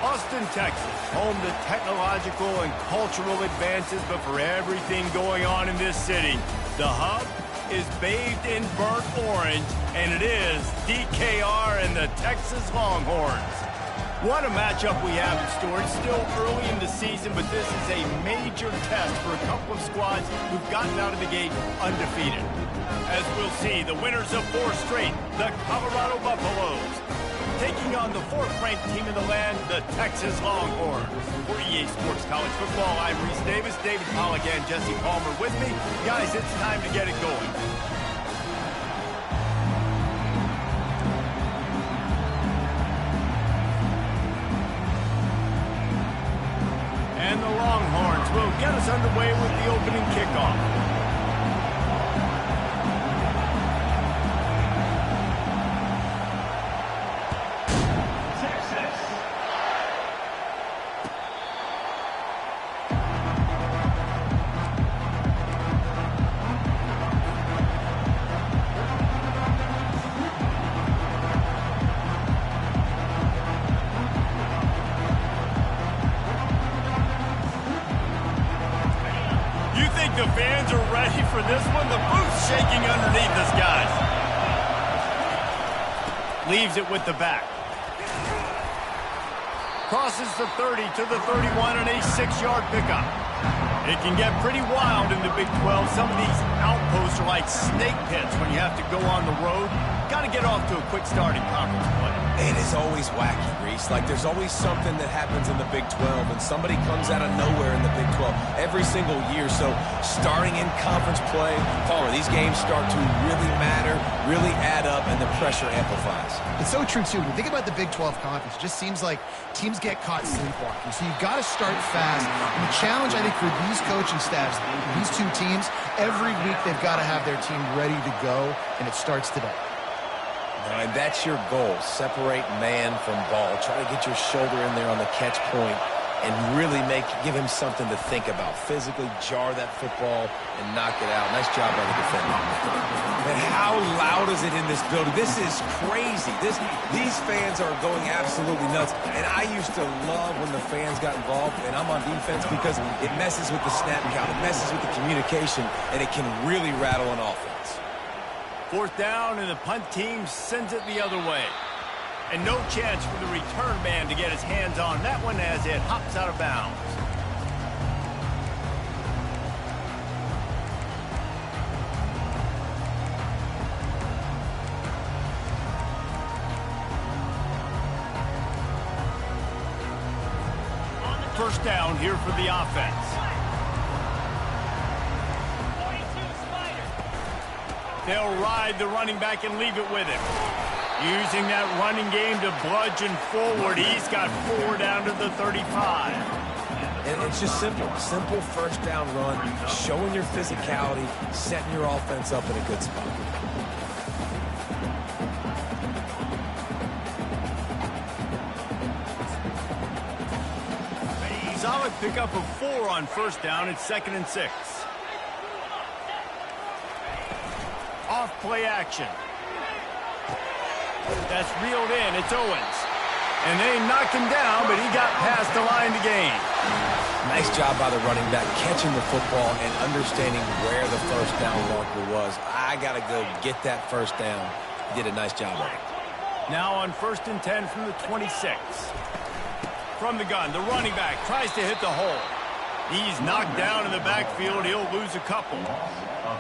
Austin, Texas, home to technological and cultural advances, but for everything going on in this city, the hub is bathed in burnt orange, and it is DKR and the Texas Longhorns. What a matchup we have in store. It's still early in the season, but this is a major test for a couple of squads who've gotten out of the gate undefeated. As we'll see, the winners of 4 straight, the Colorado Buffaloes, taking on the 4th-ranked team in the land, the Texas Longhorns. For EA Sports College Football, I'm Reese Davis, David Pollack, and Jesse Palmer with me. Guys, it's time to get it going. And the Longhorns will get us underway with the opening kickoff. The fans are ready for this one. The booth's shaking underneath us, guys. Leaves it with the back. Crosses the 30 to the 31 and a 6-yard pickup. It can get pretty wild in the Big 12. Some of these outposts are like snake pits when you have to go on the road. Got to get off to a quick start in conference play. It is always wacky, Reese. Like, there's always something that happens in the Big 12, and somebody comes out of nowhere in the Big 12 every single year. So, starting in conference play, Palmer, these games start to really matter, really add up, and the pressure amplifies. It's so true, too. When you think about the Big 12 conference, it just seems like teams get caught sleepwalking. So, you've got to start fast. And the challenge, I think, for these coaching staffs, these two teams, every week they've got to have their team ready to go, and it starts today. And that's your goal. Separate man from ball. Try to get your shoulder in there on the catch point and really give him something to think about. Physically jar that football and knock it out. Nice job by the defender. And how loud is it in this building? This is crazy. These fans are going absolutely nuts. And I used to love when the fans got involved, and I'm on defense because it messes with the snap count. It messes with the communication, and it can really rattle an offense. 4th down, and the punt team sends it the other way. And no chance for the return man to get his hands on that one as it hops out of bounds. First down here for the offense. They'll ride the running back and leave it with him. Using that running game to bludgeon forward. He's got 4 down to the 35. And it's just simple. Simple first down run, showing your physicality, setting your offense up in a good spot. Solid pickup of 4 on first down. It's 2nd and 6. Off play action. That's reeled in. It's Owens. And they knocked him down, but he got past the line to gain. Nice job by the running back, catching the football and understanding where the first down marker was. I got to go get that first down. He did a nice job of it. Now on 1st and 10 from the 26. From the gun, the running back tries to hit the hole. He's knocked down in the backfield. He'll lose a couple.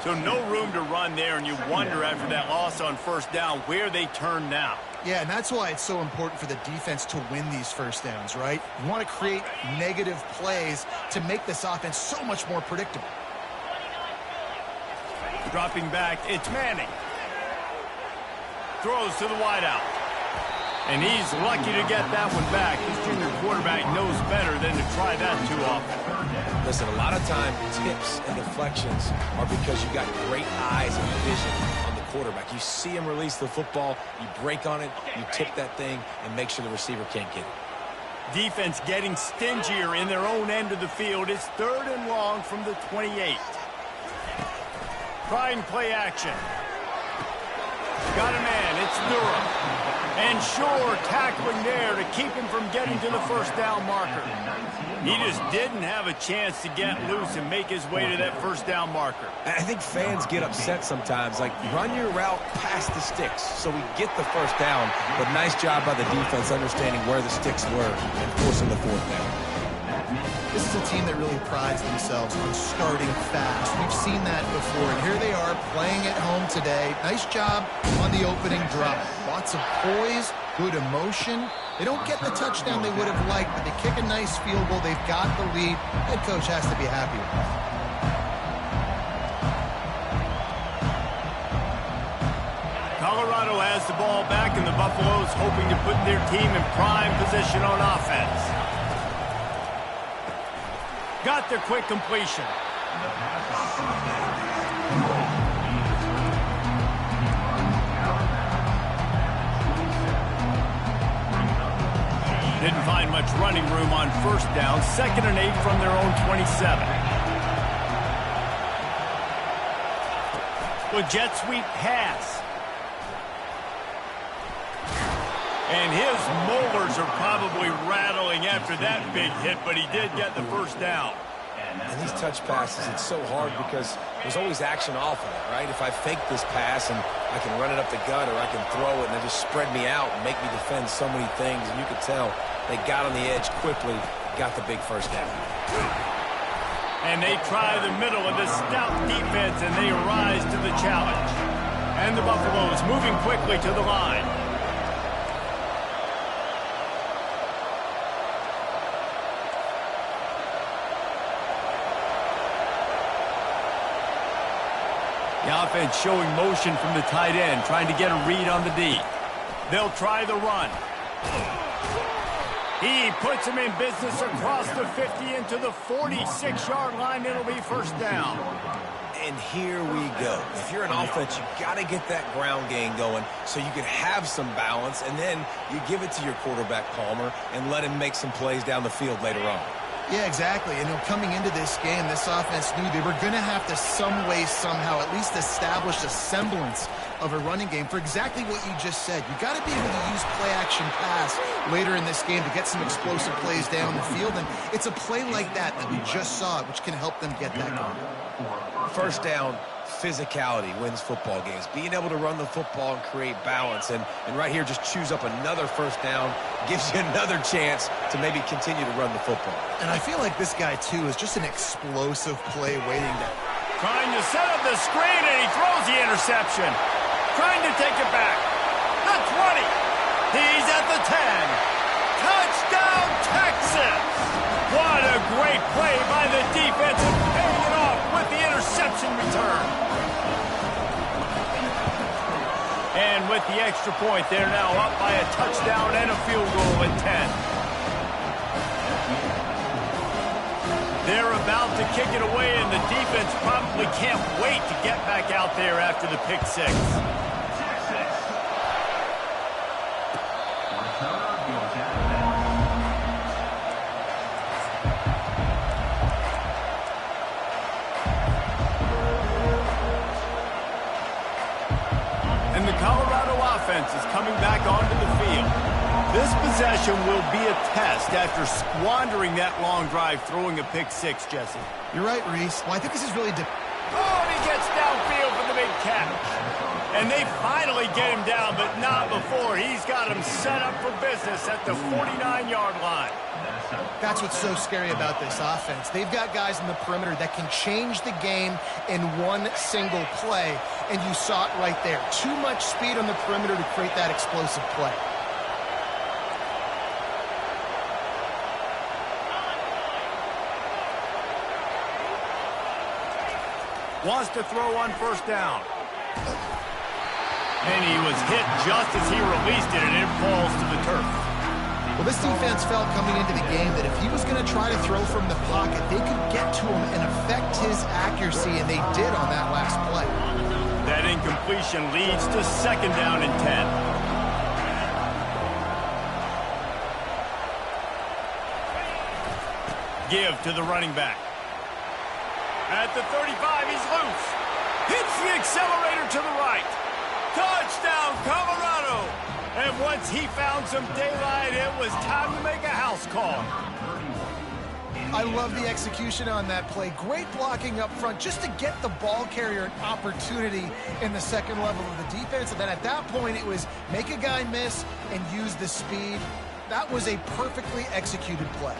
So no room to run there, and you wonder after that loss on first down where they turn now. Yeah, and that's why it's so important for the defense to win these first downs, right? You want to create negative plays to make this offense so much more predictable. Dropping back, it's Manning. Throws to the wideout. And he's lucky to get that one back. His junior quarterback knows better than to try that too often. Listen, a lot of time, tips and deflections are because you got great eyes and vision on the quarterback. You see him release the football, you break on it, you tip that thing, and make sure the receiver can't get it. Defense getting stingier in their own end of the field. It's 3rd and long from the 28. Try and play action. Got a man. It's Durham. And Shore tackling there to keep him from getting to the first down marker. He just didn't have a chance to get loose and make his way to that first down marker. I think fans get upset sometimes, like run your route past the sticks so we get the first down, but nice job by the defense understanding where the sticks were and forcing the fourth down. This is a team that really prides themselves on starting fast. We've seen that before, and here they are playing at home today. Nice job on the opening drive. Lots of poise, good emotion. They don't get the touchdown they would have liked, but they kick a nice field goal. They've got the lead. Head coach has to be happy with that. Colorado has the ball back, and the Buffaloes hoping to put their team in prime position on offense. Got their quick completion. Didn't find much running room on first down. 2nd and 8 from their own 27. With jet sweep pass. And his molars are probably rattling after that big hit, but he did get the first down. And these touch passes, it's so hard because there's always action off of it, right? If I fake this pass and I can run it up the gut or I can throw it and they just spread me out and make me defend so many things, and you could tell they got on the edge quickly, got the big first down. And they try the middle of this stout defense, and they rise to the challenge. And the Buffaloes moving quickly to the line. The offense showing motion from the tight end, trying to get a read on the D. They'll try the run. He puts him in business across the 50 into the 46-yard line. It'll be first down. And here we go. If you're an offense, you got to get that ground game going so you can have some balance, and then you give it to your quarterback, Palmer, and let him make some plays down the field later on. Yeah, exactly. And coming into this game, this offense knew they were going to have to some way, somehow, at least establish a semblance of a running game for exactly what you just said. You got to be able to use play-action pass later in this game to get some explosive plays down the field. And it's a play like that we just saw, which can help them get that going. First down, physicality wins football games. Being able to run the football and create balance. And right here, just choose up another first down, gives you another chance to maybe continue to run the football. And I feel like this guy, too, is just an explosive play waiting to... Trying to set up the screen, and he throws the interception. Trying to take it back. The 20. He's at the 10. Touchdown, Texas! What a great play by the defense, and paying it off with the interception return. And with the extra point, they're now up by a touchdown and a field goal at 10. They're about to kick it away, and the defense probably can't wait to get back out there after the pick six. And the Colorado offense is coming back onto the field. This possession will be a test after squandering that long drive throwing a pick six, Jesse. You're right, Reese. Well, I think this is really... Oh, and he gets downfield for the big catch. And they finally get him down, but not before. He's got him set up for business at the 49-yard line. That's what's so scary about this offense. They've got guys in the perimeter that can change the game in one single play, and you saw it right there. Too much speed on the perimeter to create that explosive play. Wants to throw on first down. And he was hit just as he released it, and it falls to the turf. Well, this defense felt coming into the game that if he was going to try to throw from the pocket, they could get to him and affect his accuracy, and they did on that last play. That incompletion leads to second down and 10. Give to the running back. At the 35, he's loose. Hits the accelerator to the right. Touchdown, Colorado! And once he found some daylight, it was time to make a house call. I love the execution on that play. Great blocking up front just to get the ball carrier an opportunity in the second level of the defense. And then at that point, it was make a guy miss and use the speed. That was a perfectly executed play.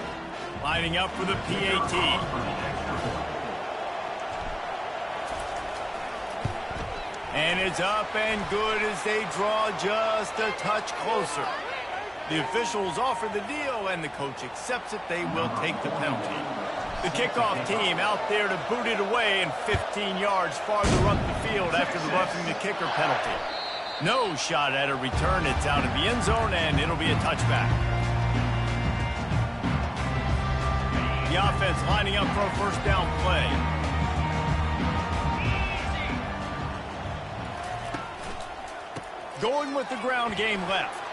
Lining up for the PAT. And it's up and good as they draw just a touch closer. The officials offer the deal, and the coach accepts it. They will take the penalty. The kickoff team out there to boot it away and 15 yards farther up the field after the roughing the kicker penalty. No shot at a return. It's out of the end zone, and it'll be a touchback. The offense lining up for a first down play. Going with the ground game left.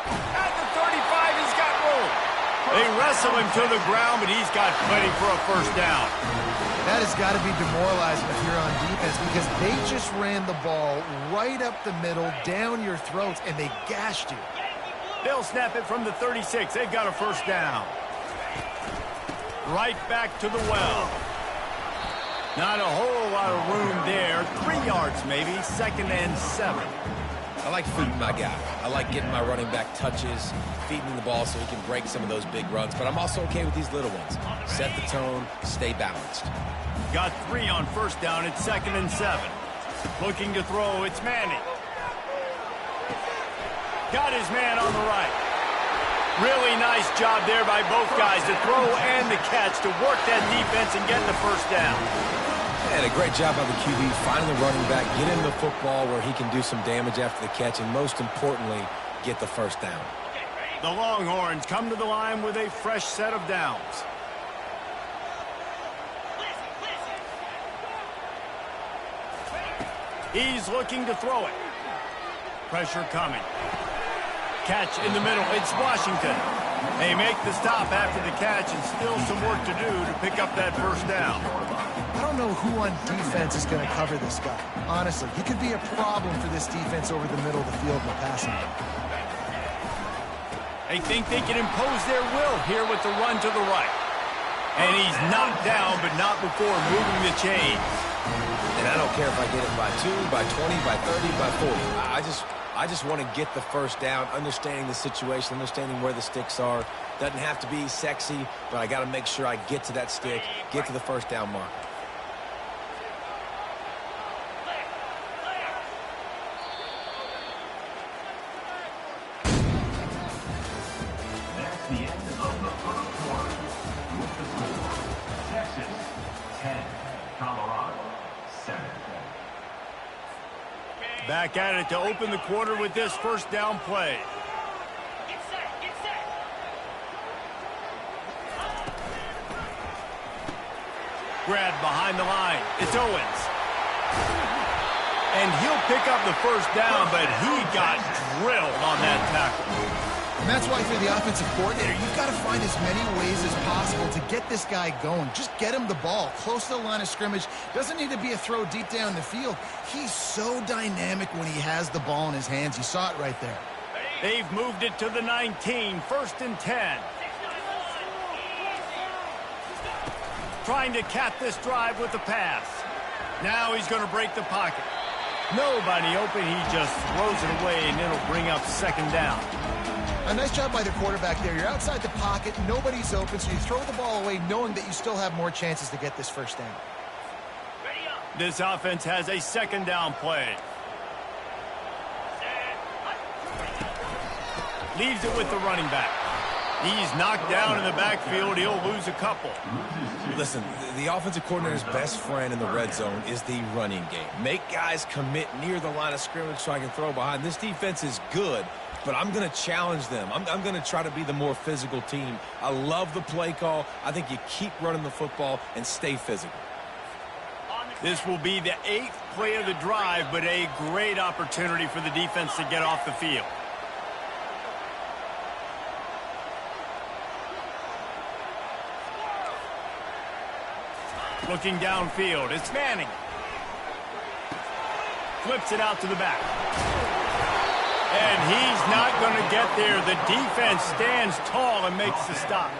At the 35, he's got room. They wrestle him to the ground, but he's got plenty for a first down. That has got to be demoralizing if you're on defense because they just ran the ball right up the middle, down your throats, and they gashed you. They'll snap it from the 36. They've got a first down. Right back to the well. Not a whole lot of room there. 3 yards maybe, 2nd and 7. I like feeding my guy. I like getting my running back touches, feeding him the ball so he can break some of those big runs. But I'm also okay with these little ones. Set the tone, stay balanced. Got 3 on first down. It's 2nd and 7. Looking to throw. It's Manning. Got his man on the right. Really nice job there by both guys to throw and the catch to work that defense and get the first down. And a great job by the QB, finding the running back, get him the football where he can do some damage after the catch, and most importantly, get the first down. The Longhorns come to the line with a fresh set of downs. He's looking to throw it. Pressure coming. Catch in the middle. It's Washington. They make the stop after the catch and still some work to do to pick up that first down. I don't know who on defense is going to cover this guy. Honestly, he could be a problem for this defense over the middle of the field in the passing game. They think they can impose their will here with the run to the right. And he's knocked down, but not before moving the chains. And I don't care if I get it by 2, by 20, by 30, by 40. I just want to get the first down, understanding the situation, understanding where the sticks are. Doesn't have to be sexy, but I got to make sure I get to that stick, get to the first down mark. That's the end of the first quarter. With the score, Texas 10, Colorado 7. Back at it to open the quarter with this first down play. Get set. Grab behind the line. It's Owens. And he'll pick up the first down, but he got drilled on that tackle. And that's why for the offensive coordinator, you've got to find as many ways as possible to get this guy going. Just get him the ball close to the line of scrimmage. Doesn't need to be a throw deep down the field. He's so dynamic when he has the ball in his hands. You saw it right there. They've moved it to the 19, 1st and 10. Trying to cap this drive with the pass. Now he's going to break the pocket. Nobody open. He just throws it away, and it'll bring up 2nd down. A nice job by the quarterback there. You're outside the pocket. Nobody's open, so you throw the ball away knowing that you still have more chances to get this first down. This offense has a 2nd down play. Leaves it with the running back. He's knocked down in the backfield. He'll lose a couple. Listen, the offensive coordinator's best friend in the red zone is the running game. Make guys commit near the line of scrimmage so I can throw behind. This defense is good, but I'm going to challenge them. I'm going to try to be the more physical team. I love the play call. I think you keep running the football and stay physical. This will be the 8th play of the drive, but a great opportunity for the defense to get off the field. Looking downfield, it's Manning. Flips it out to the back. And he's not going to get there. The defense stands tall and makes the stop.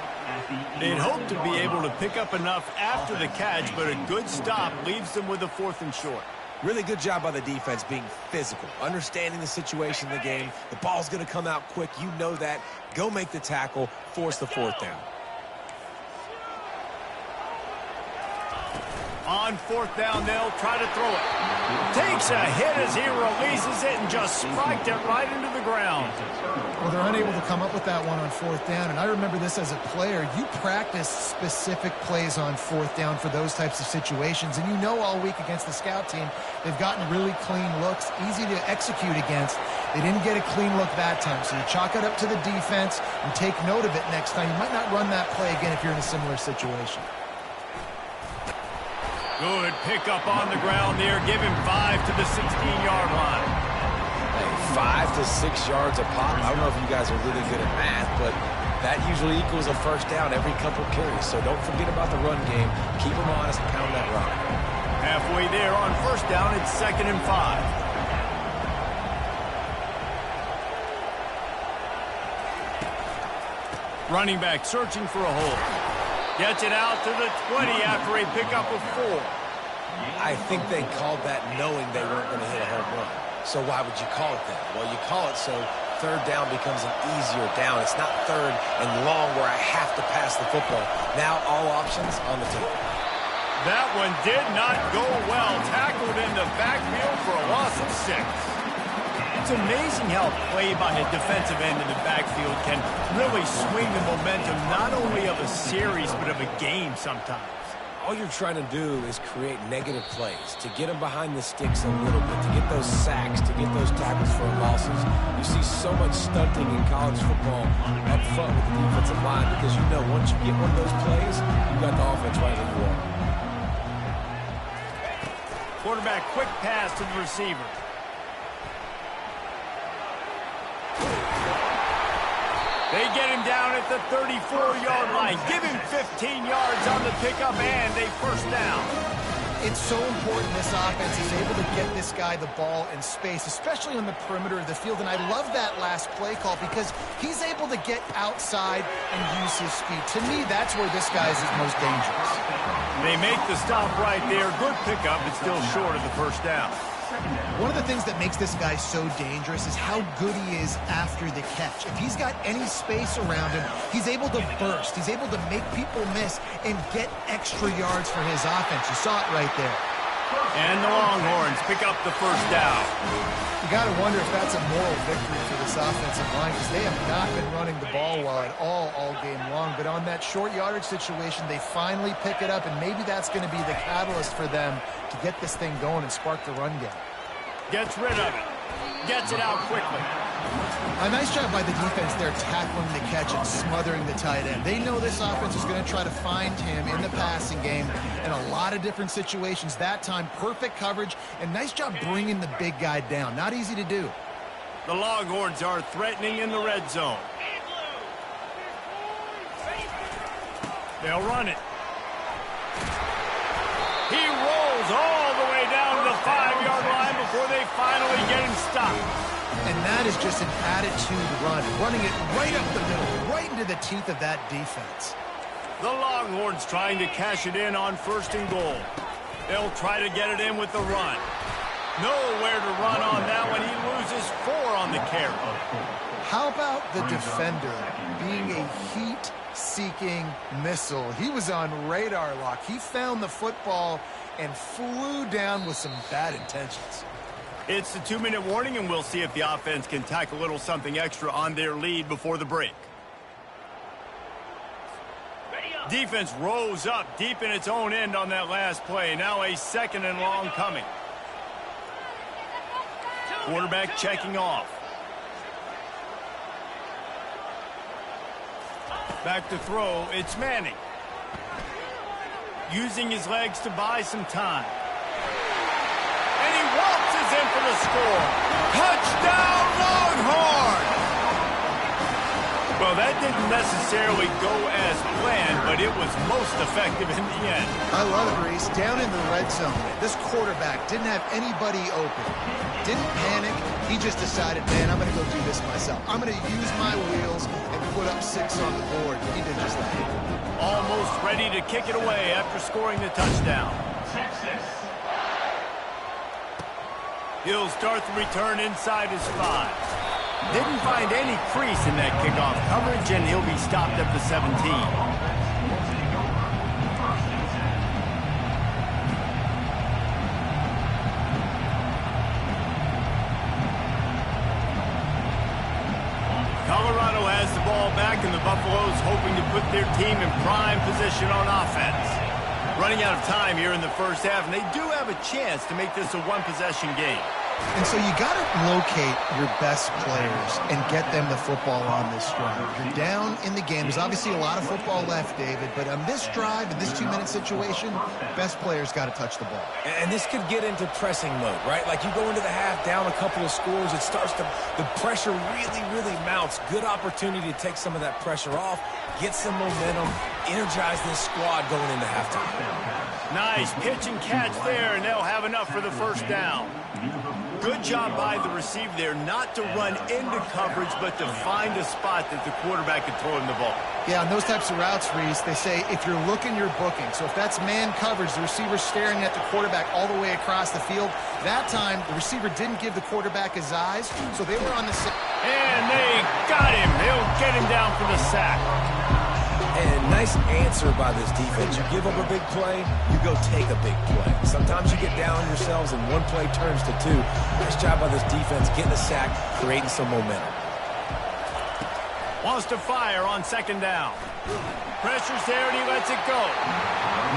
They'd hope to be able to pick up enough after the catch, but a good stop leaves them with a 4th and short. Really good job by the defense being physical, understanding the situation in the game. The ball's going to come out quick. You know that. Go make the tackle, force the 4th down. On 4th down, they'll try to throw it. Takes a hit as he releases it and just spiked it right into the ground. Well, they're unable to come up with that one on 4th down, and I remember this as a player. You practice specific plays on 4th down for those types of situations, and you know all week against the scout team, they've gotten really clean looks, easy to execute against. They didn't get a clean look that time, so you chalk it up to the defense and take note of it next time. You might not run that play again if you're in a similar situation. Good pickup on the ground there. Give him 5 to the 16-yard line. Hey, 5 to 6 yards a pop. I don't know if you guys are really good at math, but that usually equals a 1st down every couple carries. So don't forget about the run game. Keep them honest and pound that rock. Halfway there on 1st down, it's 2nd and 5. Running back searching for a hole. Gets it out to the 20 after a pickup of 4. I think they called that knowing they weren't going to hit a home run. So why would you call it that? Well, you call it so 3rd down becomes an easier down. It's not 3rd and long where I have to pass the football. Now all options on the table. That one did not go well. Tackled in the backfield for a loss of 6. It's amazing how play by a defensive end in the backfield can really swing the momentum not only of a series but of a game sometimes. All you're trying to do is create negative plays, to get them behind the sticks a little bit, to get those sacks, to get those tackles for losses. You see so much stunting in college football up front with the defensive line because you know once you get one of those plays, you got the offense right where you are. Quarterback quick pass to the receiver. They get him down at the 34-yard line. Give him 15 yards on the pickup and a 1st down. It's so important this offense is able to get this guy the ball in space, especially on the perimeter of the field. And I love that last play call because he's able to get outside and use his speed. To me, that's where this guy is his most dangerous. They make the stop right there. Good pickup, but still short of the 1st down. One of the things that makes this guy so dangerous is how good he is after the catch. If he's got any space around him, he's able to burst. He's able to make people miss and get extra yards for his offense. You saw it right there. And the Longhorns pick up the 1st down. You got to wonder if that's a moral victory for this offensive line because they have not been running the ball well at all game long. But on that short yardage situation, they finally pick it up, and maybe that's going to be the catalyst for them to get this thing going and spark the run game. Gets rid of it. Gets it out quickly. A nice job by the defense there tackling the catch and smothering the tight end. They know this offense is going to try to find him in the passing game in a lot of different situations. That time, perfect coverage, and nice job bringing the big guy down. Not easy to do. The Longhorns are threatening in the red zone. They'll run it. He rolls all the way down to the 5-yard line before they finally get him stopped. And that is just an attitude run, running it right up the middle, right into the teeth of that defense. The Longhorns trying to cash it in on 1st and goal. They'll try to get it in with the run. Nowhere to run on that one. He loses 4 on the carry. How about the defender being a heat-seeking missile? He was on radar lock. He found the football and flew down with some bad intentions. It's the 2-minute warning, and we'll see if the offense can tack a little something extra on their lead before the break. Defense rose up deep in its own end on that last play. Now a 2nd and long coming. Quarterback checking off. Back to throw, it's Manning. Using his legs to buy some time. And he waltzes in for the score. Touchdown, Longhorns! Well, that didn't necessarily go as planned, but it was most effective in the end. I love it, Reese. Down in the red zone, this quarterback didn't have anybody open. Didn't panic. He just decided, man, I'm going to go do this myself. I'm going to use my wheels and put up 6 on the board. He did just that. Almost ready to kick it away after scoring the touchdown. Texas. He'll start the return inside his 5. Didn't find any crease in that kickoff coverage, and he'll be stopped at the 17. Colorado has the ball back, and the Buffaloes hoping to put their team in prime position on offense. Running out of time here in the first half, and they do have a chance to make this a one-possession game. And so you got to locate your best players and get them the football on this drive. You're down in the game. There's obviously a lot of football left, David, but on this drive, in this 2-minute situation, best players got to touch the ball. And this could get into pressing mode, right? Like you go into the half, down a couple of scores, it starts to, the pressure really mounts. Good opportunity to take some of that pressure off, get some momentum, energize this squad going into halftime. Nice pitch and catch there, and they'll have enough for the first down. Good job by the receiver there not to run into coverage, but to find a spot that the quarterback can throw him the ball. Yeah, on those types of routes, Reese, they say if you're looking, you're booking. So if that's man coverage, the receiver's staring at the quarterback all the way across the field. That time, the receiver didn't give the quarterback his eyes, so they were on the same. And they got him. They'll get him down for the sack. And nice answer by this defense. You give up a big play, you go take a big play. Sometimes you get down yourselves and one play turns to 2. Nice job by this defense getting a sack, creating some momentum. Wants to fire on second down. Pressure's there and he lets it go.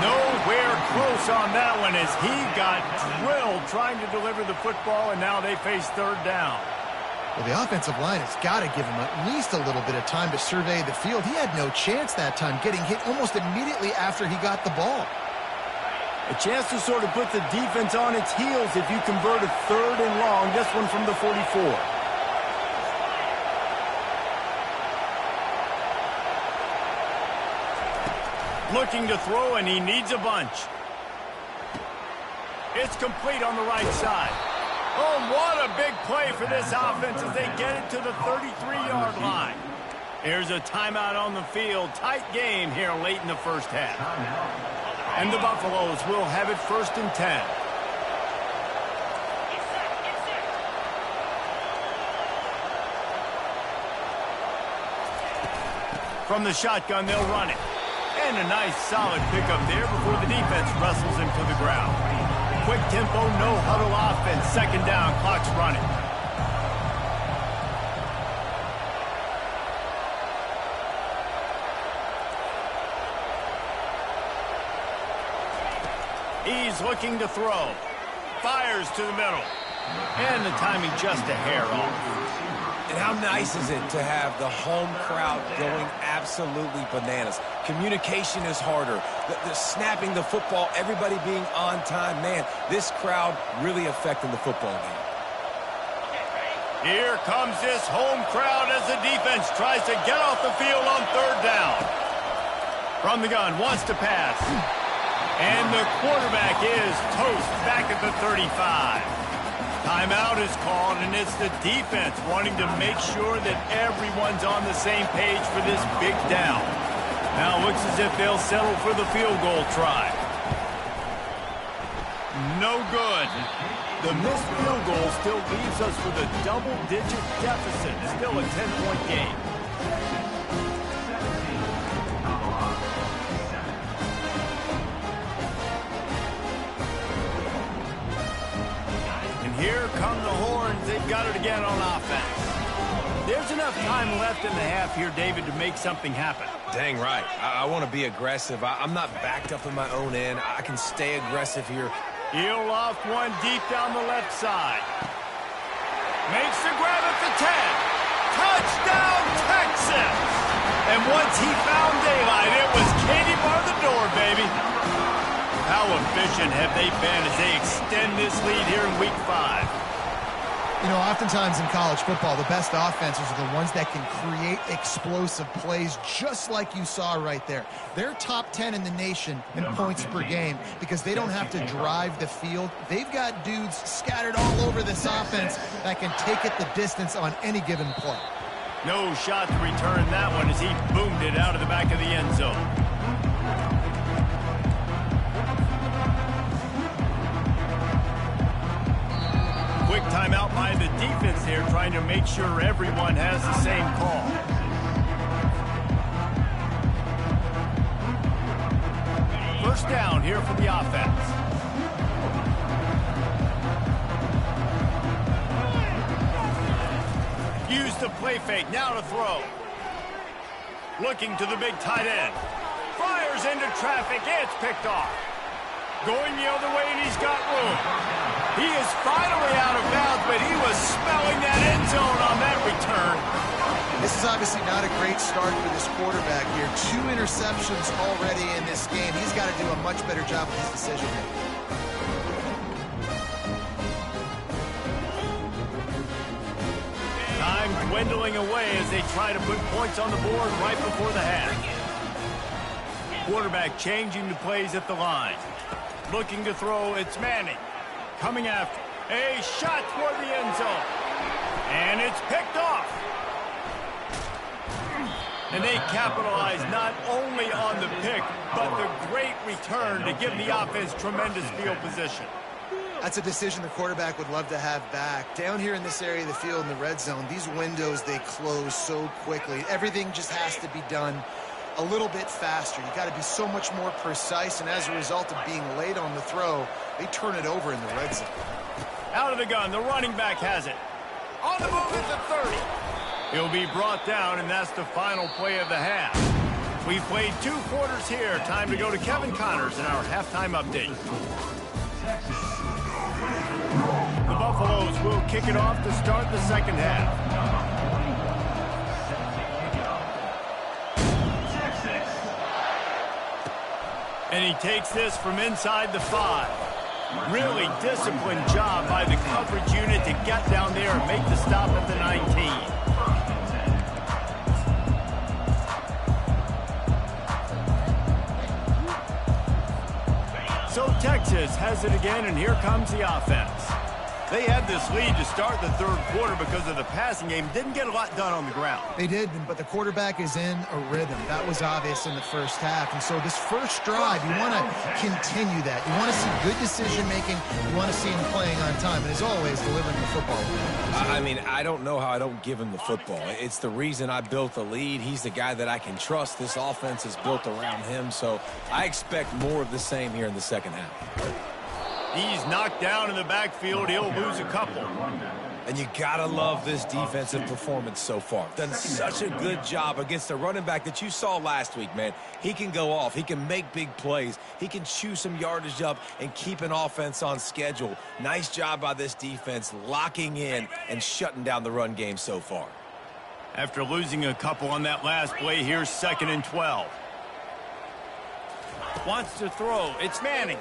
Nowhere close on that one as he got drilled trying to deliver the football, and now they face third down. Well, the offensive line has got to give him at least a little bit of time to survey the field. He had no chance that time, getting hit almost immediately after he got the ball. A chance to sort of put the defense on its heels if you convert a 3rd and long, this one from the 44. Looking to throw, and he needs a bunch. It's complete on the right side. Oh, what a big play for this offense as they get it to the 33-yard line. Here's a timeout on the field. Tight game here late in the first half. And the Buffaloes will have it 1st and 10. From the shotgun, they'll run it. And a nice solid pickup there before the defense wrestles him to the ground. Quick tempo, no huddle offense. Second down, clock's running. He's looking to throw. Fires to the middle. And the timing just a hair off. And how nice is it to have the home crowd going absolutely bananas? Communication is harder. The snapping the football, everybody being on time. Man, this crowd really affecting the football game. Here comes this home crowd as the defense tries to get off the field on 3rd down. From the gun, wants to pass. And the quarterback is toast back at the 35. Timeout is called, and it's the defense wanting to make sure that everyone's on the same page for this big down. Now it looks as if they'll settle for the field goal try. No good. The missed field goal still leaves us with a double-digit deficit. Still a 10-point game. Here come the horns. They've got it again on offense. There's enough time left in the half here, David, to make something happen. Dang right. I want to be aggressive. I'm not backed up in my own end. I can stay aggressive here. He'll loft one deep down the left side. Makes the grab at the 10. Touchdown, Texas! And once he found daylight, it was Katie bar the door, baby. How efficient have they been as they extend this lead here in Week 5? You know, oftentimes in college football, the best offenses are the ones that can create explosive plays just like you saw right there. They're top 10 in the nation in points per game because they don't have to drive the field. They've got dudes scattered all over this offense that can take it the distance on any given play. No shot to return that one as he boomed it out of the back of the end zone. Quick timeout by the defense here, trying to make sure everyone has the same call. First down here for the offense. Use the play fake, now to throw. Looking to the big tight end. Fires into traffic, it's picked off. Going the other way, and he's got room. He is finally out of bounds, but he was smelling that end zone on that return. This is obviously not a great start for this quarterback here. 2 interceptions already in this game. He's got to do a much better job with his decision-making. Time dwindling away as they try to put points on the board right before the half. Quarterback changing the plays at the line. Looking to throw, it's Manning. Coming after. A shot toward the end zone. And it's picked off. And they capitalize not only on the pick, but the great return to give the offense tremendous field position. That's a decision the quarterback would love to have back. Down here in this area of the field in the red zone, these windows, they close so quickly. Everything just has to be done a little bit faster. You got to be so much more precise, and as a result of being late on the throw, they turn it over in the red zone. Out of the gun, the running back has it. On the move at the 30. He'll be brought down, and that's the final play of the half. We've played 2 quarters here. Time to go to Kevin Connors in our halftime update. The Buffaloes will kick it off to start the second half. And he takes this from inside the 5. Really disciplined job by the coverage unit to get down there and make the stop at the 19. So Texas has it again, and here comes the offense. They had this lead to start the third quarter because of the passing game. Didn't get a lot done on the ground. They did, but the quarterback is in a rhythm. That was obvious in the first half. And so this first drive, you want to continue that. You want to see good decision-making. You want to see him playing on time. And as always, delivering the football. I mean, I don't know how I don't give him the football. It's the reason I built the lead. He's the guy that I can trust. This offense is built around him. So I expect more of the same here in the second half. He's knocked down in the backfield. He'll lose a couple. And you gotta love this defensive performance so far. Done such a good job against the running back that you saw last week, man. He can go off. He can make big plays. He can chew some yardage up and keep an offense on schedule. Nice job by this defense locking in and shutting down the run game so far. After losing a couple on that last play, here's 2nd and 12. Wants to throw. It's Manning.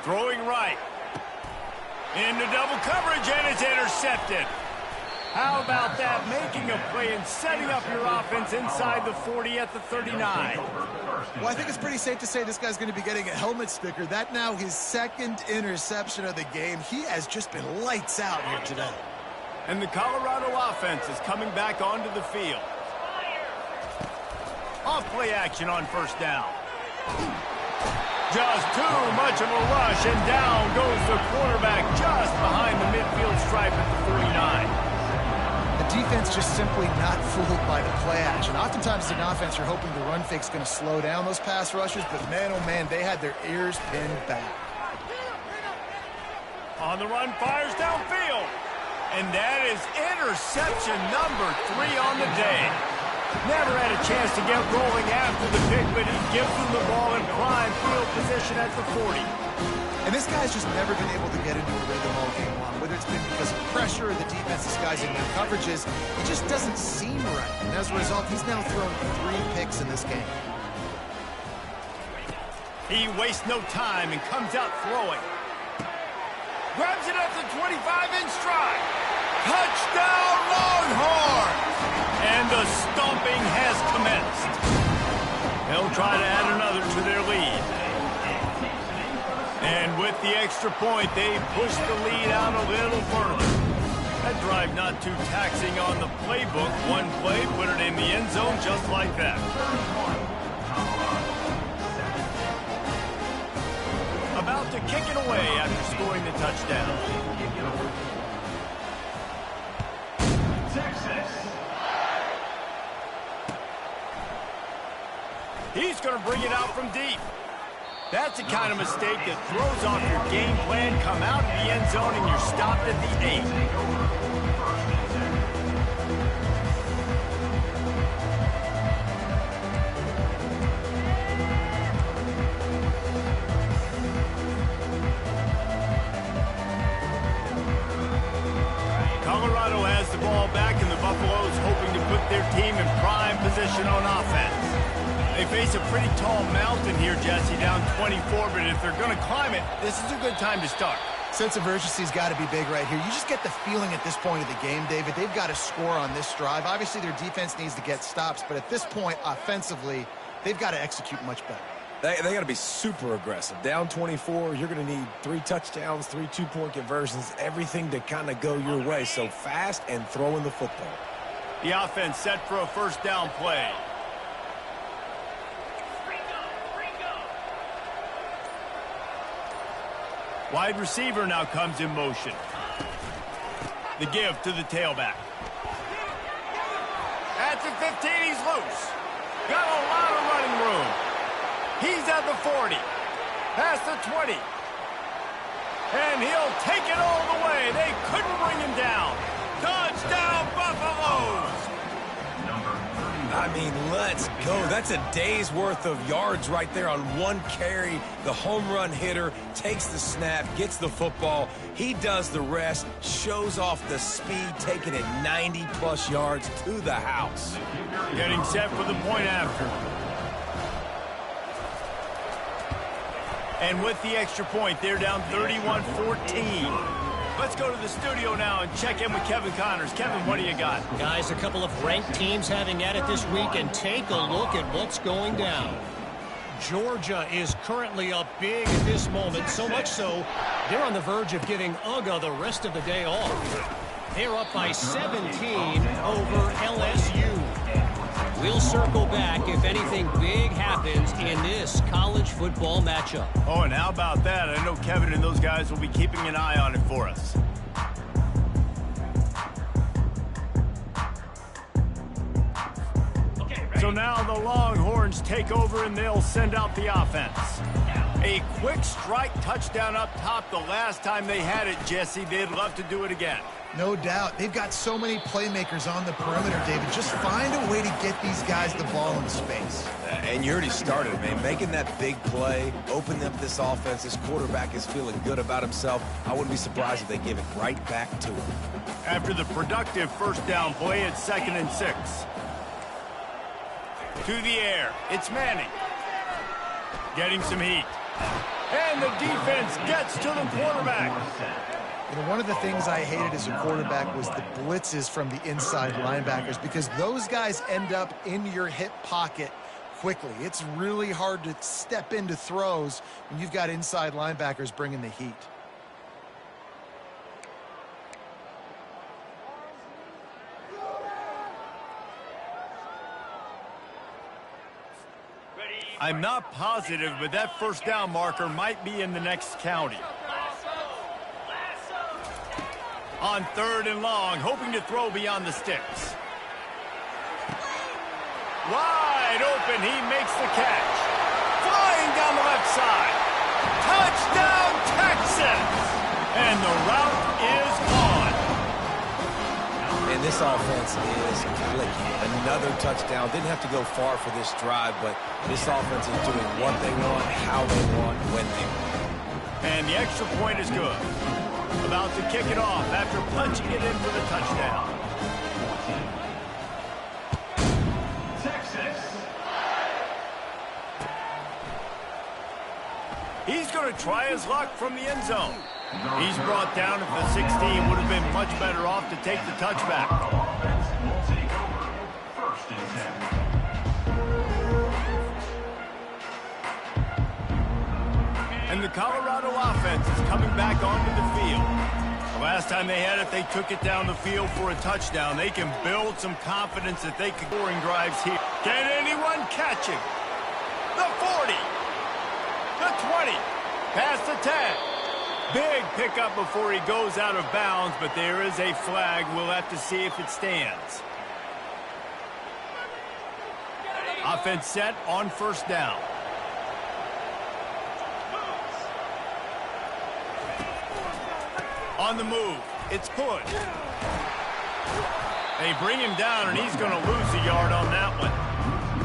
Throwing right. Into double coverage, and it's intercepted. How about that? Making a play and setting up your offense inside the 40 at the 39. Well, I think it's pretty safe to say this guy's going to be getting a helmet sticker. That now his 2nd interception of the game. He has just been lights out here today. And the Colorado offense is coming back onto the field. Off play action on first down. Just too much of a rush, and down goes the quarterback just behind the midfield stripe at the 49. The defense just simply not fooled by the play action. Oftentimes as an offense, you're hoping the run fake's going to slow down those pass rushers, but man, oh man, they had their ears pinned back. On the run, fires downfield. And that is interception number 3 on the day. Never had a chance to get rolling after the pick, but he gives them the ball in prime field position at the 40. And this guy's just never been able to get into a rhythm all game long. Whether it's been because of pressure or the defense disguising their coverages, it just doesn't seem right. And as a result, he's now thrown 3 picks in this game. He wastes no time and comes out throwing. Grabs it at the 25-inch stride. Touchdown, Longhorns! And the stomping has commenced. They'll try to add another to their lead. And with the extra point, they push the lead out a little further. That drive not too taxing on the playbook. One play, put it in the end zone just like that. About to kick it away after scoring the touchdown. Texas. He's going to bring it out from deep. That's the kind of mistake that throws off your game plan. Come out in the end zone and you're stopped at the 8. Colorado has the ball back, and the Buffaloes hoping to put their team in prime position on offense. They face a pretty tall mountain here, Jesse, down 24, but if they're going to climb it, this is a good time to start. Sense of urgency's got to be big right here. You just get the feeling at this point of the game, David, they've got to score on this drive. Obviously, their defense needs to get stops, but at this point, offensively, they've got to execute much better. They got to be super aggressive. Down 24, you're going to need 3 touchdowns, 3 two-point conversions, everything to kind of go your way. So fast and throwing the football. The offense set for a first down play. Wide receiver now comes in motion. The give to the tailback. At the 15, he's loose. Got a lot of running room. He's at the 40. Past the 20. And he'll take it all the way. They couldn't bring him down. Touchdown, Buffaloes! I mean, let's go. That's a day's worth of yards right there on one carry. The home run hitter takes the snap, gets the football. He does the rest, shows off the speed, taking it 90-plus yards to the house. Getting set for the point after. And with the extra point, they're down 31-14. Let's go to the studio now and check in with Kevin Connors. Kevin, what do you got? Guys, a couple of ranked teams having at it this week, and take a look at what's going down. Georgia is currently up big at this moment, so much so they're on the verge of giving UGA the rest of the day off. They're up by 17 over LSU. We'll circle back if anything big happens in this college football matchup. Oh, and how about that? I know Kevin and those guys will be keeping an eye on it for us. So now the Longhorns take over and they'll send out the offense. A quick strike touchdown up top the last time they had it, Jesse. They'd love to do it again. No doubt. They've got so many playmakers on the perimeter, David. Just find a way to get these guys the ball in space. And you already started, man. Making that big play, opening up this offense. This quarterback is feeling good about himself. I wouldn't be surprised if they give it right back to him. After the productive first down play, it's 2nd and 6. To the air, it's Manning. Getting some heat. And the defense gets to the quarterback. You know, one of the things I hated as a quarterback was the blitzes from the inside linebackers, because those guys end up in your hip pocket quickly. It's really hard to step into throws when you've got inside linebackers bringing the heat. I'm not positive, but that first down marker might be in the next county. On 3rd and long, hoping to throw beyond the sticks. Wide open, he makes the catch. Flying down the left side. Touchdown, Texas! And the route is on. And this offense is clicking. Another touchdown. Didn't have to go far for this drive, but this offense is doing what they want, how they want, when they want. And the extra point is good. About to kick it off after punching it in for the touchdown. Texas. He's going to try his luck from the end zone. He's brought down at the 16. Would have been much better off to take the touchback. Offense will take over. First and 10. And the Colorado offense is coming back onto the field. The last time they had it, they took it down the field for a touchdown. They can build some confidence that they can scoring drives here. Can anyone catch him? The 40. The 20. Past the 10. Big pickup before he goes out of bounds, but there is a flag. We'll have to see if it stands. Offense set on first down. On the move, it's pushed. They bring him down, and he's going to lose a yard on that one.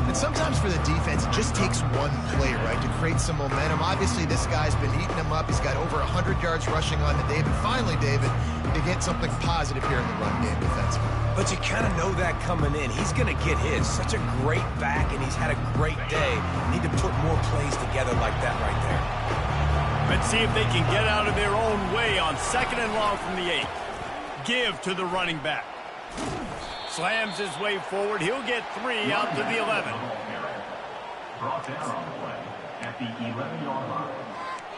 And sometimes for the defense, it just takes one play, right, to create some momentum. Obviously, this guy's been eating him up. He's got over 100 yards rushing on the David. Finally, David, to get something positive here in the run game defensively. But you kind of know that coming in. He's going to get his. Such a great back, and he's had a great day. Need to put more plays together like that right there. Let's see if they can get out of their own way on 2nd and long from the 8. Give to the running back. Slams his way forward. He'll get 3 out to the 11. Brought down on the play at the 11-yard line.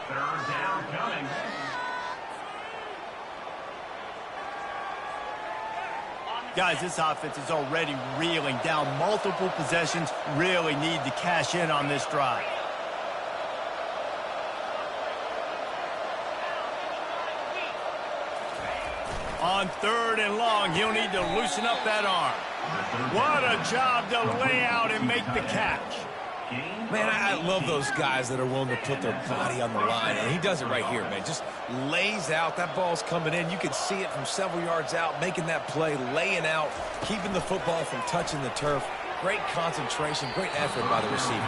Third down coming. Guys, this offense is already reeling down. Multiple possessions, really need to cash in on this drive. On 3rd and long, he'll need to loosen up that arm. What a job to lay out and make the catch. Man, I love those guys that are willing to put their body on the line, and he does it right here, man. Just lays out. That ball's coming in. You can see it from several yards out, making that play, laying out, keeping the football from touching the turf. Great concentration, great effort by the receiver.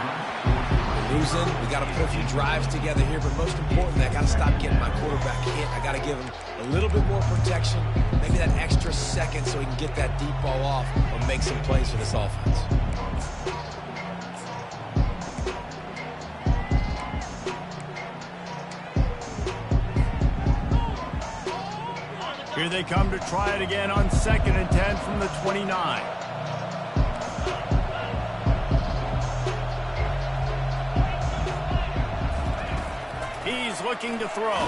We're losing. We got to put a few drives together here, but most importantly, I got to stop getting my quarterback hit. I got to give him a little bit more protection, maybe that extra second so he can get that deep ball off or make some plays for this offense. Here they come to try it again on 2nd and 10 from the 29. He's looking to throw.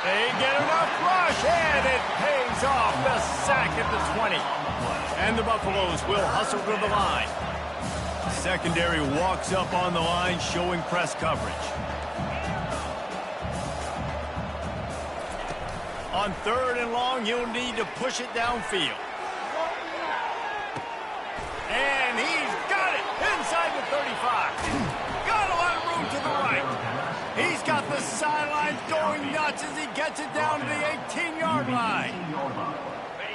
They get enough rush, and it pays off. The sack at the 20. And the Buffaloes will hustle to the line. Secondary walks up on the line, showing press coverage. On 3rd and long, you'll need to push it downfield. And he's got it inside the 35. Got a lot of room to the right. He's got the sidelines going nuts as he gets it down to the 18-yard line.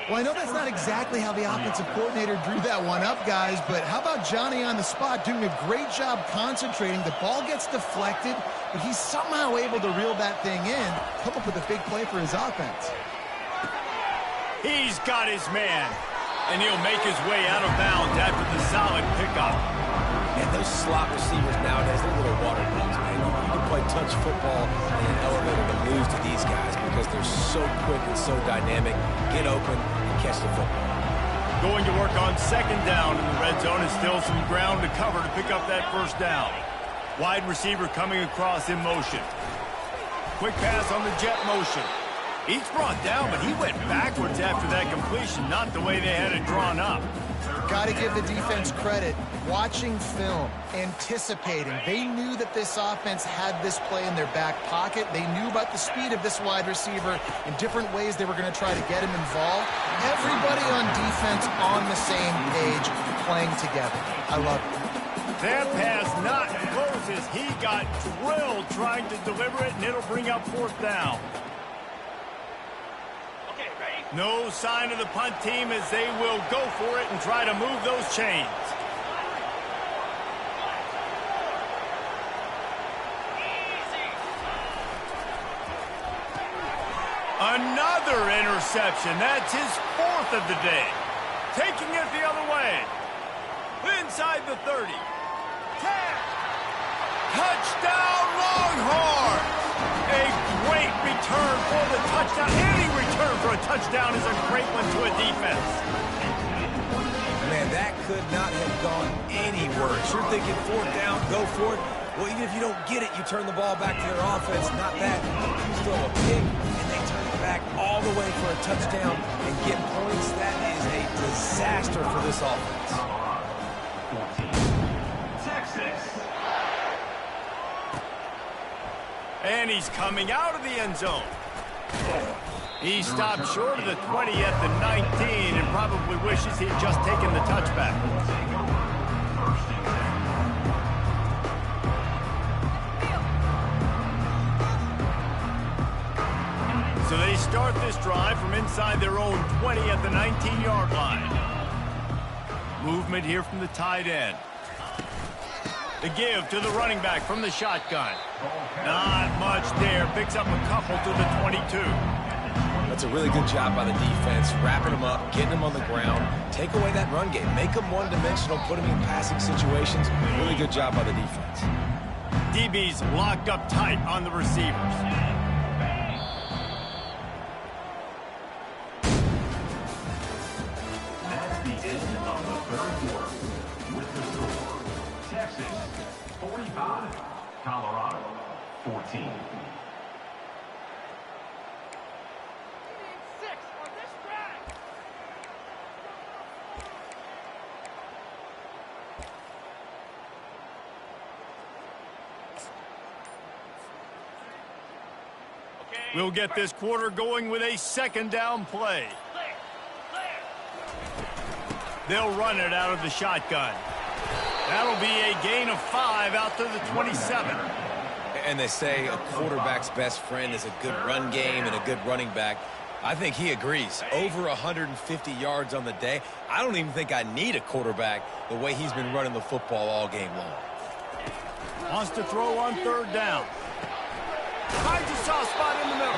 Well, I know that's not exactly how the offensive coordinator drew that one up, guys, but how about Johnny on the spot doing a great job concentrating? The ball gets deflected, but he's somehow able to reel that thing in, come up with a big play for his offense. He's got his man, and he'll make his way out of bounds after the solid pickup. And those slot receivers nowadays, they're little water balls, man. You can play touch football in an elevator to lose to these guys because they're so quick and so dynamic. Get open and catch the football. Going to work on 2nd down in the red zone is still some ground to cover to pick up that first down. Wide receiver coming across in motion. Quick pass on the jet motion. He's brought down, but he went backwards after that completion, not the way they had it drawn up. Got to give the defense credit. Watching film, anticipating. They knew that this offense had this play in their back pocket. They knew about the speed of this wide receiver in different ways they were going to try to get him involved. Everybody on defense on the same page, playing together. I love it. That pass not close as he got drilled trying to deliver it, and it'll bring up 4th down. No sign of the punt team as they will go for it and try to move those chains. Another interception. That's his 4th of the day. Taking it the other way. Inside the 30. 10. Touchdown Longhorns. A great return return for the touchdown. Any return for a touchdown is a great one to a defense. Man, that could not have gone any worse. You're thinking fourth down, go for it. Well, even if you don't get it, you turn the ball back to their offense. Not that. You throw a pick, and they turn it back all the way for a touchdown and get points. That is a disaster for this offense. 14. Texas. And he's coming out of the end zone. He stopped short of the 20 at the 19 and probably wishes he'd just taken the touchback. So they start this drive from inside their own 20 at the 19-yard line. Movement here from the tight end. The give to the running back from the shotgun. Not much there. Picks up a couple to the 22. That's a really good job by the defense, wrapping them up, getting them on the ground. Take away that run game. Make them one-dimensional, put them in passing situations. Really good job by the defense. DB's locked up tight on the receivers. That's the end of the third quarter. With the score, Texas 45, Colorado 14. We'll get this quarter going with a second down play. They'll run it out of the shotgun. That'll be a gain of 5 out to the 27. And they say a quarterback's best friend is a good run game and a good running back. I think he agrees. Over 150 yards on the day. I don't even think I need a quarterback the way he's been running the football all game long. Wants to throw on third down. Finds a soft spot in the middle.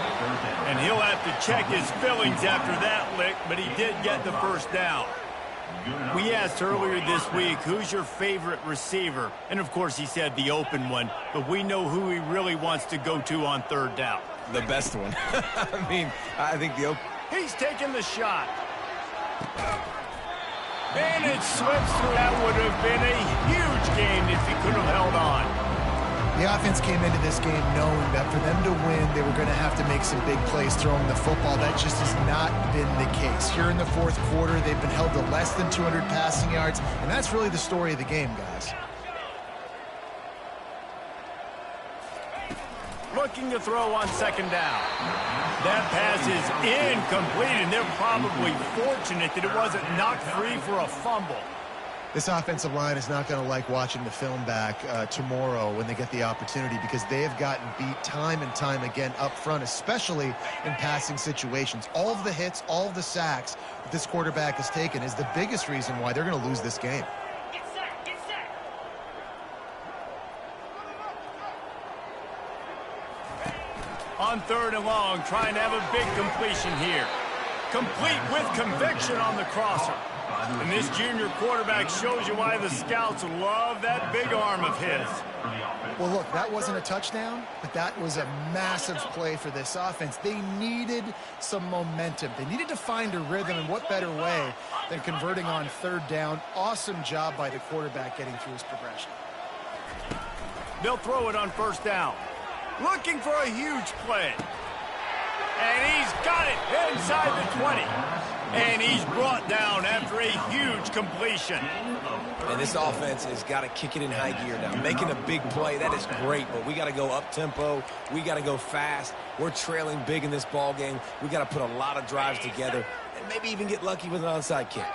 And he'll have to check his fillings after that lick, but he did get the first down. We asked earlier this week, who's your favorite receiver? And, of course, he said the open one, but we know who he really wants to go to on third down. The best one. I mean, I think the open... He's taking the shot. And it slips through. That would have been a huge game if he could have held on. The offense came into this game knowing that for them to win, they were going to have to make some big plays throwing the football. That just has not been the case. Here in the fourth quarter, they've been held to less than 200 passing yards, and that's really the story of the game, guys. Looking to throw on second down. That pass is incomplete, and they're probably fortunate that it wasn't knocked free for a fumble. This offensive line is not going to like watching the film back tomorrow when they get the opportunity, because they have gotten beat time and time again up front, especially in passing situations. All of the hits, all of the sacks that this quarterback has taken is the biggest reason why they're going to lose this game. Get set, get set. On third and long, trying to have a big completion here. Complete with conviction on the crosser. And this junior quarterback shows you why the scouts love that big arm of his. Well, look, that wasn't a touchdown, but that was a massive play for this offense. They needed some momentum. They needed to find a rhythm, and what better way than converting on third down. Awesome job by the quarterback getting through his progression. They'll throw it on first down. Looking for a huge play. And he's got it inside the 20. And he's brought down after a huge completion. And this offense has got to kick it in high gear now. Making a big play, that is great, but we got to go up-tempo. We got to go fast. We're trailing big in this ball game. We got to put a lot of drives together and maybe even get lucky with an onside kick.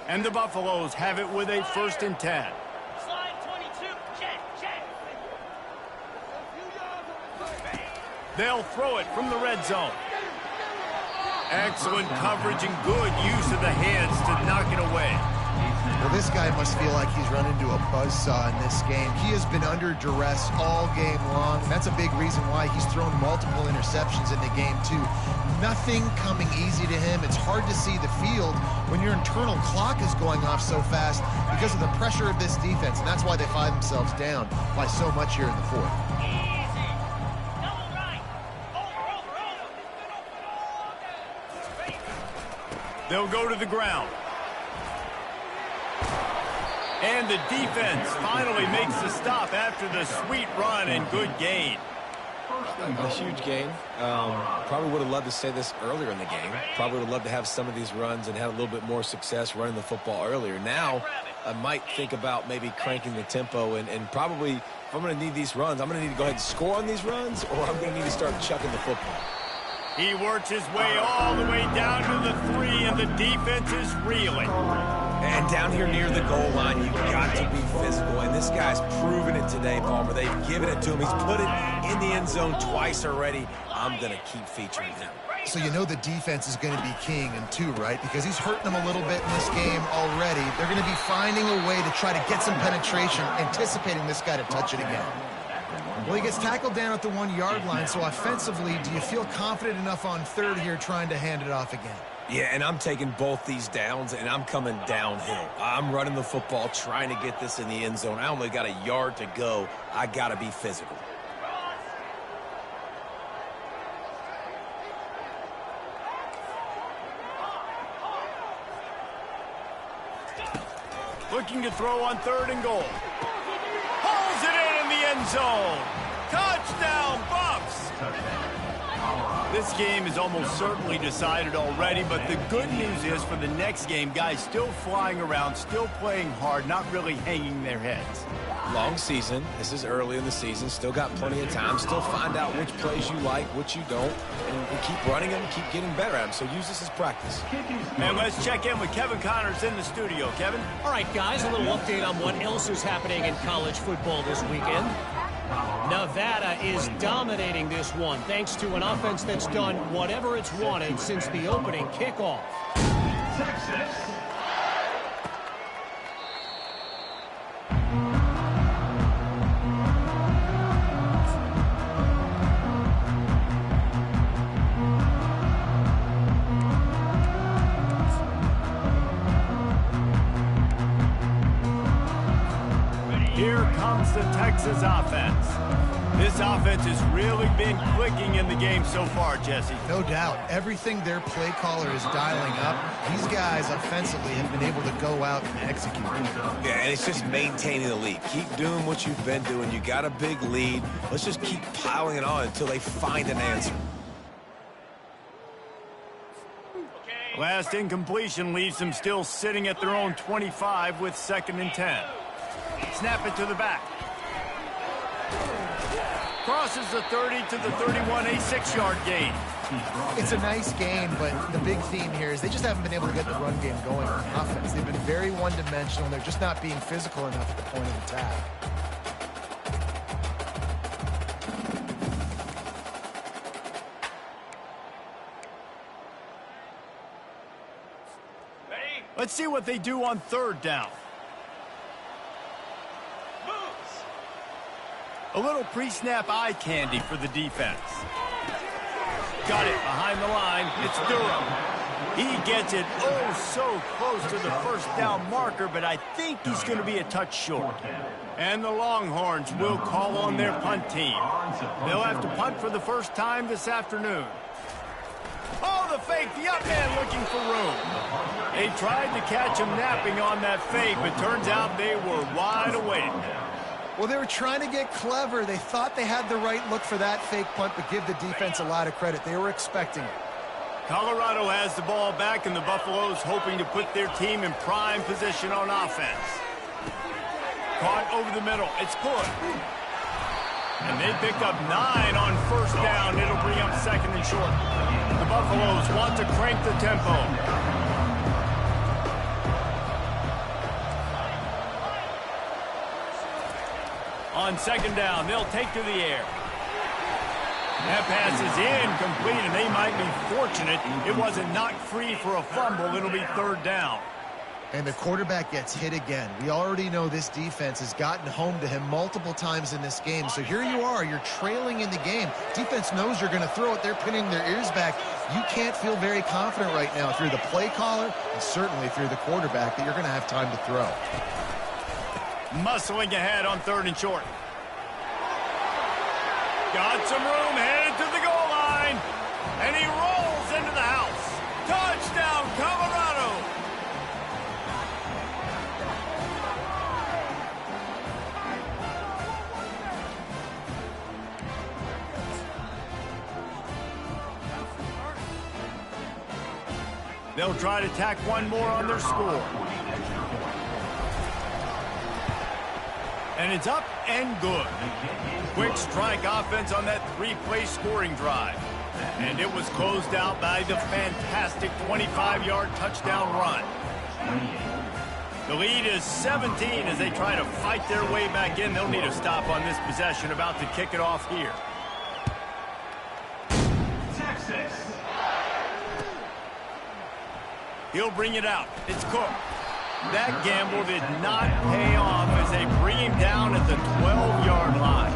And the Buffaloes have it with a 1st and 10. Slide 22, check, check. They'll throw it from the red zone. Excellent coverage and good use of the hands to knock it away. Well, this guy must feel like he's run into a buzzsaw in this game. He has been under duress all game long. That's a big reason why he's thrown multiple interceptions in the game, too. Nothing coming easy to him. It's hard to see the field when your internal clock is going off so fast because of the pressure of this defense, and that's why they find themselves down by so much here in the fourth. Easy. Double right. Over, over, over. They'll go to the ground. And the defense finally makes the stop after the sweet run and good gain. A huge gain. Probably would have loved to say this earlier in the game. Probably would have loved to have some of these runs and have a little bit more success running the football earlier. Now, I might think about maybe cranking the tempo and probably, if I'm going to need these runs, I'm going to need to go ahead and score on these runs, or I'm going to need to start chucking the football. He works his way all the way down to the 3, and the defense is reeling. And down here near the goal line, you've got to be physical. And this guy's proven it today, Palmer. They've given it to him. He's put it in the end zone twice already. I'm going to keep featuring him. So you know the defense is going to be king in 2, right? Because he's hurting them a little bit in this game already. They're going to be finding a way to try to get some penetration, anticipating this guy to touch it again. Well, he gets tackled down at the 1-yard line, so offensively, do you feel confident enough on 3rd here trying to hand it off again? Yeah, and I'm taking both these downs, and I'm coming downhill. I'm running the football, trying to get this in the end zone. I only got a yard to go. I got to be physical. Looking to throw on 3rd and goal. Hauls it in the end zone. Touchdown, Bucks! This game is almost certainly decided already, but the good news is for the next game, guys still flying around, still playing hard, not really hanging their heads. Long season. This is early in the season. Still got plenty of time. Still find out which plays you like, which you don't, and keep running them, keep getting better at them. So use this as practice. And let's check in with Kevin Connors in the studio. Kevin? All right, guys, a little update on what else is happening in college football this weekend. Nevada is dominating this one thanks to an offense that's done whatever it's wanted since the opening kickoff. Texas. Here comes the Texas offense. This offense has really been clicking in the game so far, Jesse. No doubt. Everything their play caller is dialing up, these guys offensively have been able to go out and execute. Yeah, and it's just maintaining the lead. Keep doing what you've been doing. You got a big lead. Let's just keep piling it on until they find an answer. Last incompletion leaves them still sitting at their own 25 with 2nd and 10. Snap it to the back. Crosses the 30 to the 31, a 6-yard gain. It's a nice game, but the big theme here is they just haven't been able to get the run game going on offense. They've been very one-dimensional. They're just not being physical enough at the point of attack. Let's see what they do on 3rd down. A little pre-snap eye candy for the defense. Got it behind the line. It's Durham. He gets it so close to the 1st down marker, but I think he's going to be a touch short. And the Longhorns will call on their punt team. They'll have to punt for the first time this afternoon. Oh, the fake, the up man looking for room. They tried to catch him napping on that fake, but turns out they were wide awake. Well, they were trying to get clever. They thought they had the right look for that fake punt, but give the defense a lot of credit. They were expecting it. Colorado has the ball back, and the Buffaloes hoping to put their team in prime position on offense. Caught over the middle. It's good. And they picked up 9 on 1st down. It'll bring up 2nd and short. The Buffaloes want to crank the tempo. On 2nd down, they'll take to the air. That pass is incomplete, and they might be fortunate it wasn't knocked free for a fumble. It'll be 3rd down. And the quarterback gets hit again. We already know this defense has gotten home to him multiple times in this game. So here you are, you're trailing in the game. Defense knows you're going to throw it. They're pinning their ears back. You can't feel very confident right now if you're the play caller, and certainly if you're the quarterback, that you're going to have time to throw. Muscling ahead on 3rd and short. Got some room, headed to the goal line. And he rolls into the house. Touchdown, Colorado! They'll try to tack one more on their score. And it's up and good. Quick strike offense on that three-play scoring drive. And it was closed out by the fantastic 25-yard touchdown run. The lead is 17 as they try to fight their way back in. They'll need a stop on this possession, about to kick it off here. Texas. He'll bring it out. It's Cook. That gamble did not pay off as they bring him down at the 12-yard line.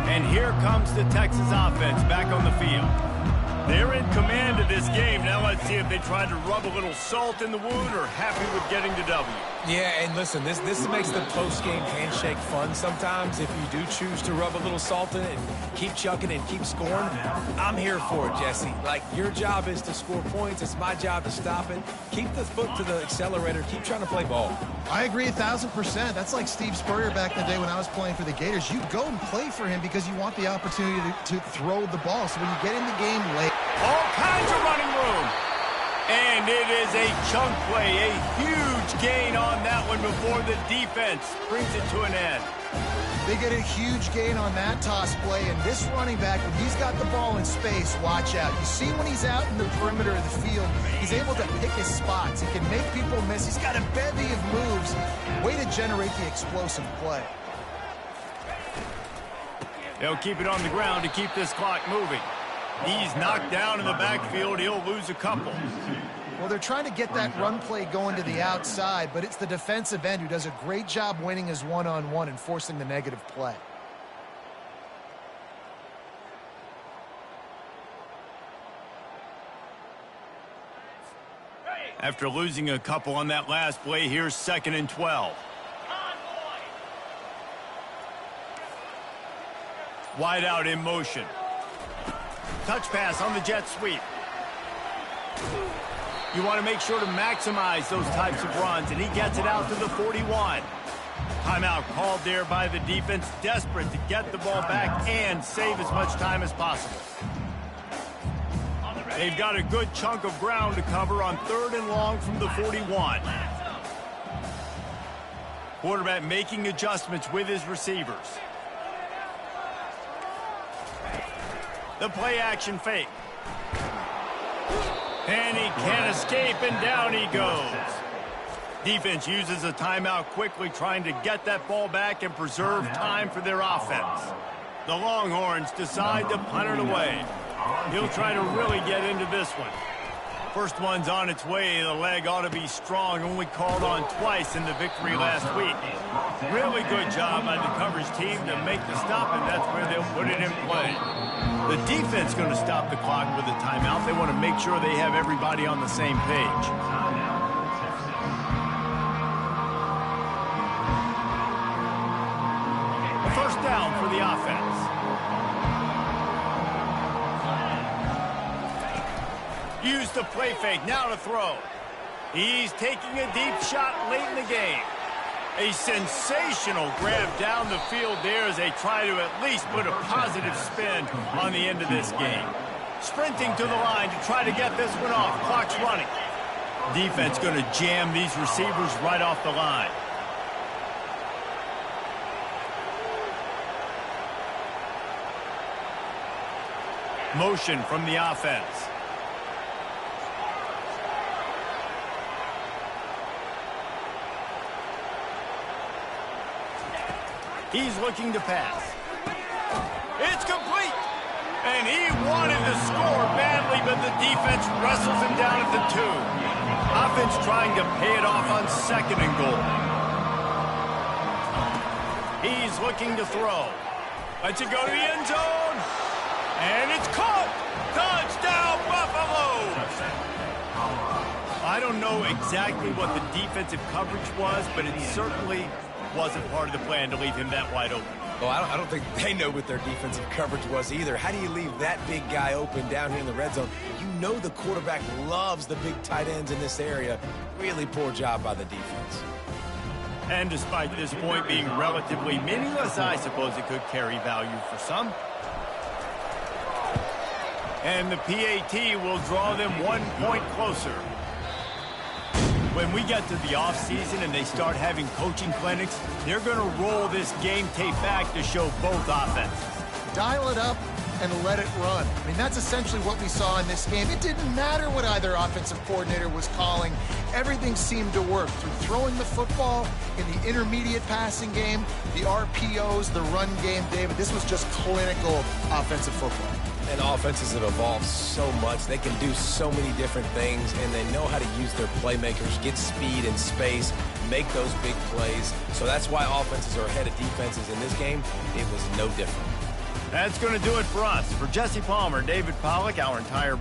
And here comes the Texas offense back on the field. They're in command of this game. Now let's see if they try to rub a little salt in the wound or happy with getting the W. Yeah, and listen, this makes the post-game handshake fun sometimes if you do choose to rub a little salt in it and keep chucking and keep scoring. I'm here for it, Jesse. Like, your job is to score points. It's my job to stop it. Keep the foot to the accelerator. Keep trying to play ball. I agree 1,000%. That's like Steve Spurrier back in the day when I was playing for the Gators. You go and play for him because you want the opportunity to throw the ball. So when you get in the game late, all kinds of running room. And it is a chunk play, a huge gain on that one before the defense brings it to an end. They get a huge gain on that toss play, and this running back, when he's got the ball in space, watch out. You see when he's out in the perimeter of the field, he's able to pick his spots. He can make people miss. He's got a bevy of moves. Way to generate the explosive play. They'll keep it on the ground to keep this clock moving. He's knocked down in the backfield. He'll lose a couple. Well, they're trying to get that run play going to the outside, but it's the defensive end who does a great job winning his one-on-one and forcing the negative play. After losing a couple on that last play, here's 2nd and 12. Wide out in motion. Touch pass on the jet sweep. You want to make sure to maximize those types of runs, and he gets it out to the 41. Timeout called there by the defense, desperate to get the ball back and save as much time as possible. They've got a good chunk of ground to cover on 3rd and long from the 41. Quarterback making adjustments with his receivers. The play action fake. And he can't escape, and down he goes. Defense uses a timeout quickly, trying to get that ball back and preserve time for their offense. The Longhorns decide to punt it away. He'll try to really get into this one. First one's on its way. The leg ought to be strong, only called on twice in the victory last week. Really good job by the coverage team to make the stop, and that's where they'll put it in play. The defense going to stop the clock with a timeout. They want to make sure they have everybody on the same page. A first down for the offense. Use the play fake, now to throw. He's taking a deep shot late in the game. A sensational grab down the field there as they try to at least put a positive spin on the end of this game. Sprinting to the line to try to get this one off. Clock's running. Defense going to jam these receivers right off the line. Motion from the offense. He's looking to pass. It's complete. And he wanted to score badly, but the defense wrestles him down at the 2. Offense trying to pay it off on 2nd and goal. He's looking to throw. Lets it go to the end zone. And it's caught. Touchdown, Buffalo. I don't know exactly what the defensive coverage was, but it certainly wasn't part of the plan to leave him that wide open. Well, I don't think they know what their defensive coverage was either. How do you leave that big guy open down here in the red zone? You know the quarterback loves the big tight ends in this area. Really poor job by the defense. And despite this point being relatively meaningless, I suppose it could carry value for some. and the PAT will draw them 1 point closer. When we get to the offseason and they start having coaching clinics, they're going to roll this game tape back to show both offenses. Dial it up and let it run. I mean, that's essentially what we saw in this game. It didn't matter what either offensive coordinator was calling. Everything seemed to work through throwing the football in the intermediate passing game, the RPOs, the run game, David. This was just clinical offensive football. And offenses have evolved so much. They can do so many different things, and they know how to use their playmakers, get speed and space, make those big plays. So that's why offenses are ahead of defenses in this game. It was no different. That's going to do it for us. For Jesse Palmer, David Pollack, our entire